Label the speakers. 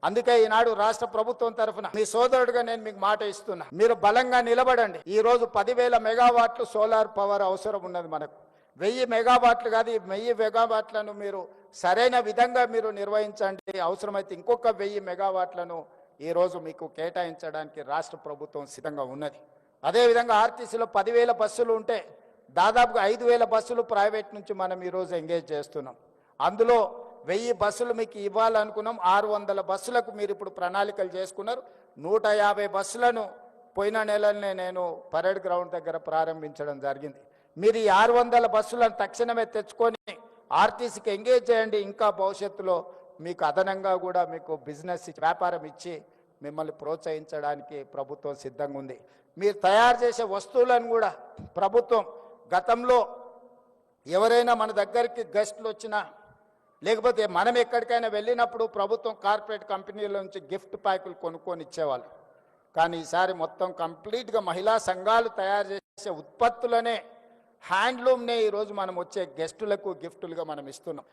Speaker 1: అందుకే ఈనాడు రాష్ట్ర ప్రభుత్వం తరఫున మీ సోదరుడిగా నేను మీకు మాట ఇస్తున్నా, మీరు బలంగా నిలబడండి. ఈ రోజు 10,000 మెగావాట్లు సోలార్ పవర్ అవసరం ఉన్నది మనకు. 1000 మెగావాట్లు కాదు, ఈ 1000 మెగావాట్లను మీరు సరైన విధంగా మీరు నిర్వహించండి. అవసరమైతే ఇంకొక 1000 మెగావాట్లను ఈ రోజు మీకు కేటాయించడానికి రాష్ట్ర ప్రభుత్వం సిద్ధంగా ఉన్నది. అదేవిధంగా ఆర్టీసీలో 10,000 బస్సులు ఉంటే దాదాపుగా 5,000 బస్సులు ప్రైవేట్ నుంచి మనం ఈరోజు ఎంగేజ్ చేస్తున్నాం. అందులో 1000 బస్సులు మీకు ఇవ్వాలనుకున్నాం. 600 బస్సులకు మీరు ఇప్పుడు ప్రణాళికలు చేసుకున్నారు. 150 బస్సులను పోయిన నెలనే నేను పరేడ్ గ్రౌండ్ దగ్గర ప్రారంభించడం జరిగింది. మీరు ఈ 600 బస్సులను తక్షణమే తెచ్చుకొని ఆర్టీసీకి ఎంగేజ్ చేయండి. ఇంకా భవిష్యత్తులో మీకు అదనంగా కూడా మీకు బిజినెస్ వ్యాపారం ఇచ్చి మిమ్మల్ని ప్రోత్సహించడానికి ప్రభుత్వం సిద్ధంగా ఉంది. మీరు తయారు చేసే వస్తువులను కూడా ప్రభుత్వం గతంలో ఎవరైనా మన దగ్గరికి గెస్టులు వచ్చినా లేకపోతే మనం ఎక్కడికైనా వెళ్ళినప్పుడు ప్రభుత్వం కార్పొరేట్ కంపెనీల నుంచి గిఫ్ట్ ప్యాకులు కొనుక్కొని ఇచ్చేవాళ్ళు. కానీ ఈసారి మొత్తం కంప్లీట్గా మహిళా సంఘాలు తయారు చేసే ఉత్పత్తులనే హ్యాండ్లూమ్నే ఈరోజు మనం వచ్చే గెస్టులకు గిఫ్టులుగా మనం ఇస్తున్నాం.